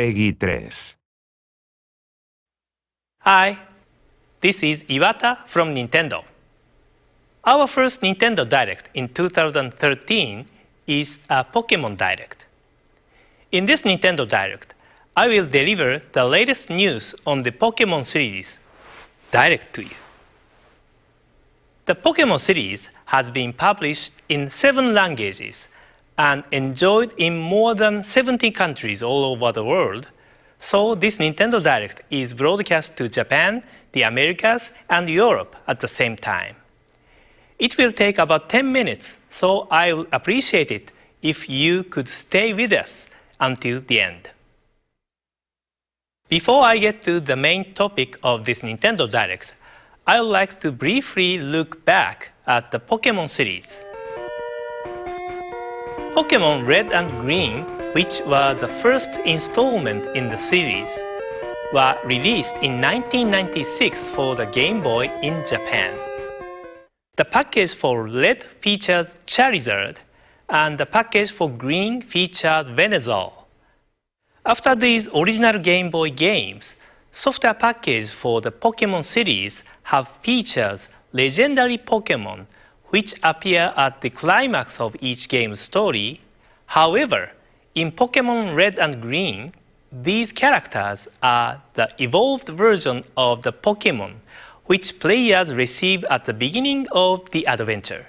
Peggy 3. Hi, this is Iwata from Nintendo. Our first Nintendo Direct in 2013 is a Pokémon Direct. In this Nintendo Direct, I will deliver the latest news on the Pokémon series direct to you. The Pokémon series has been published in 7 languages and enjoyed in more than 70 countries all over the world, so this Nintendo Direct is broadcast to Japan, the Americas, and Europe at the same time. It will take about 10 minutes, so I will appreciate it if you could stay with us until the end. Before I get to the main topic of this Nintendo Direct, I would like to briefly look back at the Pokémon series. Pokémon Red and Green, which were the first installment in the series, were released in 1996 for the Game Boy in Japan. The package for Red featured Charizard, and the package for Green featured Venusaur. After these original Game Boy games, software packages for the Pokémon series have featured legendary Pokémon which appear at the climax of each game's story. However, in Pokémon Red and Green, these characters are the evolved version of the Pokémon which players receive at the beginning of the adventure.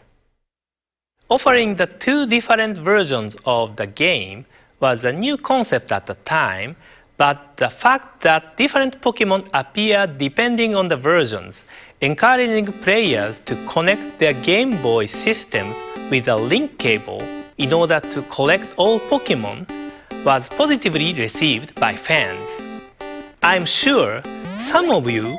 Offering the 2 different versions of the game was a new concept at the time, but the fact that different Pokémon appear depending on the versions, encouraging players to connect their Game Boy systems with a link cable in order to collect all Pokémon, was positively received by fans. I'm sure some of you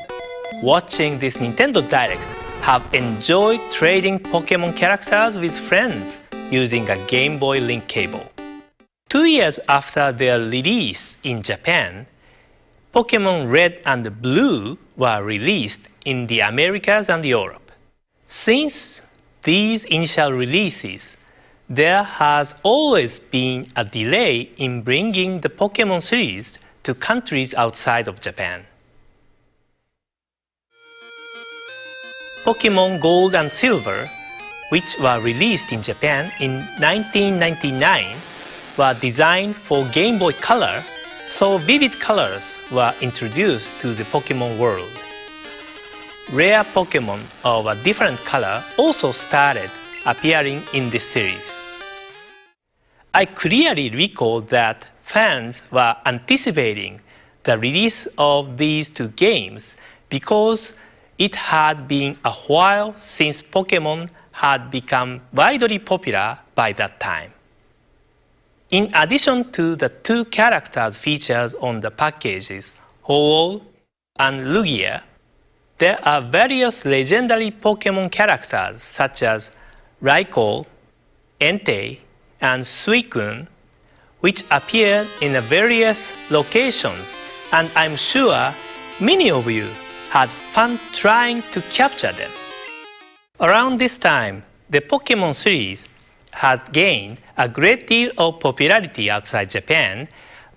watching this Nintendo Direct have enjoyed trading Pokémon characters with friends using a Game Boy link cable. 2 years after their release in Japan, Pokémon Red and Blue were released in the Americas and Europe. Since these initial releases, there has always been a delay in bringing the Pokémon series to countries outside of Japan. Pokémon Gold and Silver, which were released in Japan in 1999, were designed for Game Boy Color, so vivid colors were introduced to the Pokémon world. Rare Pokémon of a different color also started appearing in this series. I clearly recall that fans were anticipating the release of these 2 games because it had been a while since Pokémon had become widely popular by that time. In addition to the 2 characters featured on the packages, Ho-Oh and Lugia, there are various legendary Pokémon characters such as Raikou, Entei, and Suicune, which appear in various locations, and I'm sure many of you had fun trying to capture them. Around this time, the Pokémon series had gained a great deal of popularity outside Japan,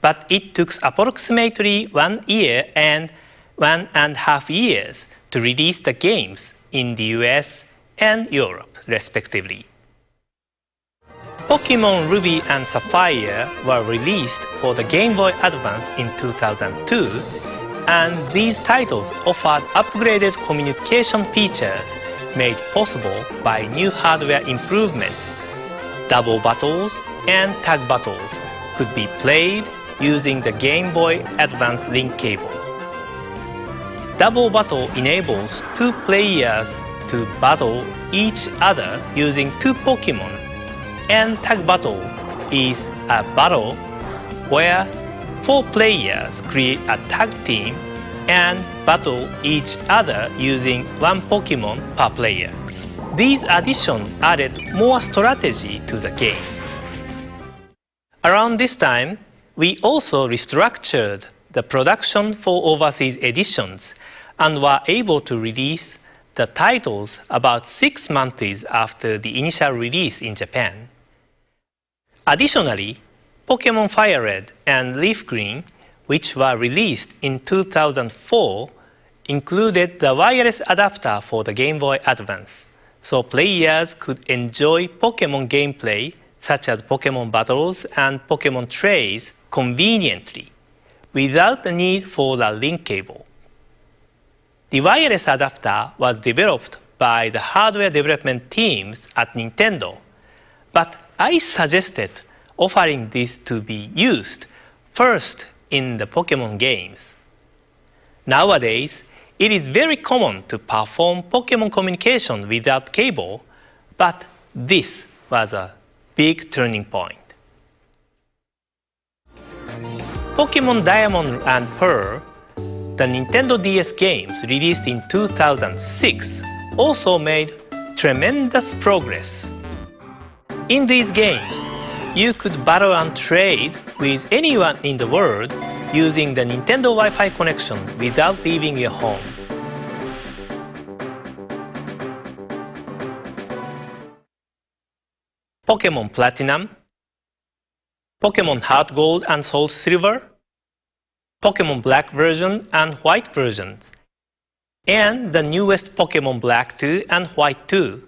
but it took approximately 1 year and 1.5 years to release the games in the US and Europe, respectively. Pokémon Ruby and Sapphire were released for the Game Boy Advance in 2002, and these titles offered upgraded communication features made possible by new hardware improvements. Double battles and tag battles could be played using the Game Boy Advance link cable. Double battle enables 2 players to battle each other using 2 Pokémon, and tag battle is a battle where 4 players create a tag team and battle each other using 1 Pokémon per player. These additions added more strategy to the game. Around this time, we also restructured the production for overseas editions and were able to release the titles about 6 months after the initial release in Japan. Additionally, Pokémon Fire Red and Leaf Green which were released in 2004, included the wireless adapter for the Game Boy Advance, so players could enjoy Pokémon gameplay such as Pokémon battles and Pokémon trays conveniently, without the need for a link cable. The wireless adapter was developed by the hardware development teams at Nintendo, but I suggested offering this to be used first in the Pokémon games. Nowadays, it is very common to perform Pokémon communication without cable, but this was a big turning point. Pokémon Diamond and Pearl, the Nintendo DS games released in 2006, also made tremendous progress. In these games, you could battle and trade with anyone in the world using the Nintendo Wi-Fi connection without leaving your home. Pokémon Platinum, Pokémon Heart Gold and Soul Silver, Pokémon Black version and White version, and the newest Pokémon Black 2 and White 2,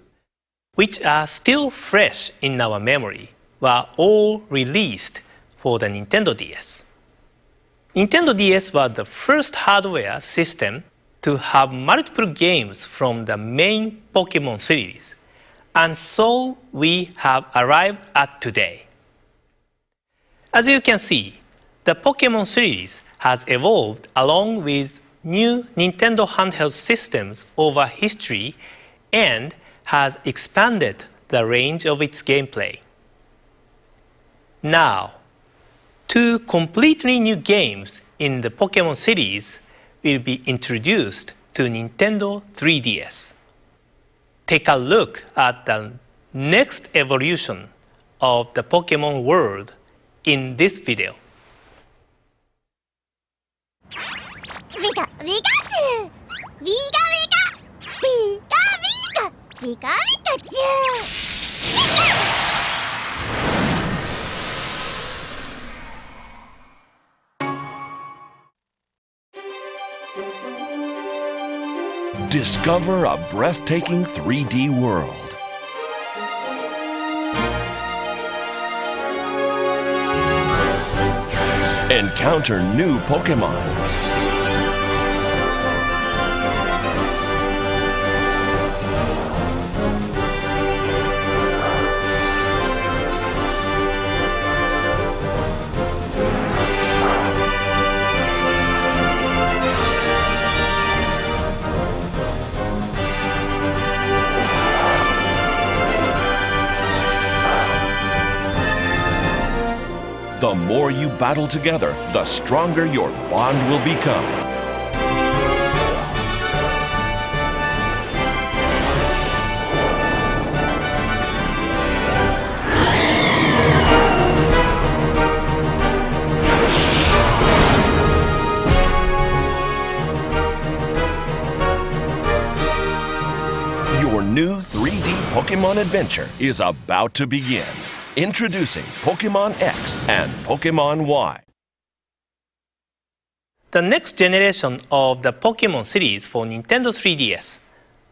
which are still fresh in our memory, were all released for the Nintendo DS. Nintendo DS was the first hardware system to have multiple games from the main Pokémon series, and so we have arrived at today. As you can see, the Pokémon series has evolved along with new Nintendo handheld systems over history and has expanded the range of its gameplay. Now, 2 completely new games in the Pokémon series will be introduced to Nintendo 3DS. Take a look at the next evolution of the Pokémon world in this video. Pika Pikachu! Pika Pika! Pika Pika! Pika Pikachu! Discover a breathtaking 3D world. Encounter new Pokémon. The more you battle together, the stronger your bond will become. Your new 3D Pokémon adventure is about to begin. Introducing Pokémon X and Pokémon Y. The next generation of the Pokémon series for Nintendo 3DS,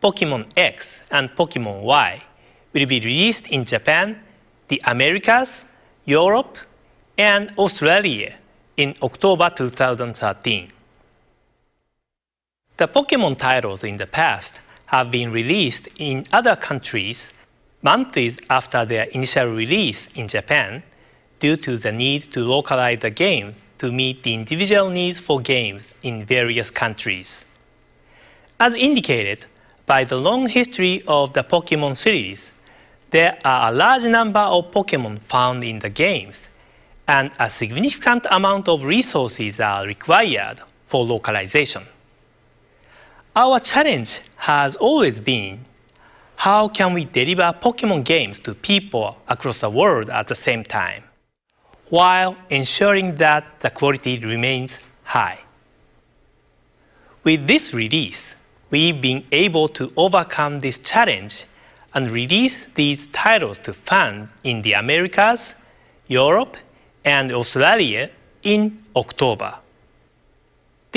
Pokémon X and Pokémon Y, will be released in Japan, the Americas, Europe, and Australia in October 2013. The Pokémon titles in the past have been released in other countries months after their initial release in Japan due to the need to localize the games to meet the individual needs for games in various countries. As indicated by the long history of the Pokémon series, there are a large number of Pokémon found in the games, and a significant amount of resources are required for localization. Our challenge has always been, how can we deliver Pokémon games to people across the world at the same time, while ensuring that the quality remains high? With this release, we've been able to overcome this challenge and release these titles to fans in the Americas, Europe, and Australia in October.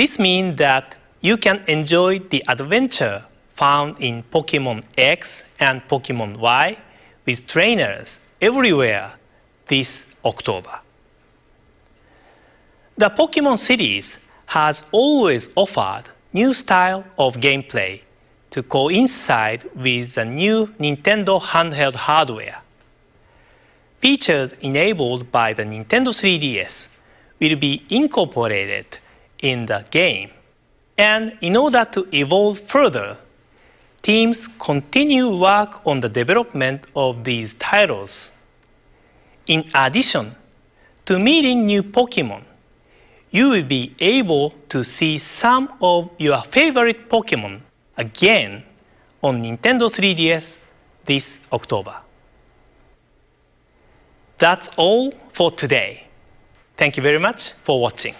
This means that you can enjoy the adventure found in Pokémon X and Pokémon Y with trainers everywhere this October. The Pokémon series has always offered new style of gameplay to coincide with the new Nintendo handheld hardware. Features enabled by the Nintendo 3DS will be incorporated in the game. And in order to evolve further, teams continue work on the development of these titles. In addition to meeting new Pokémon, you will be able to see some of your favorite Pokémon again on Nintendo 3DS this October. That's all for today. Thank you very much for watching.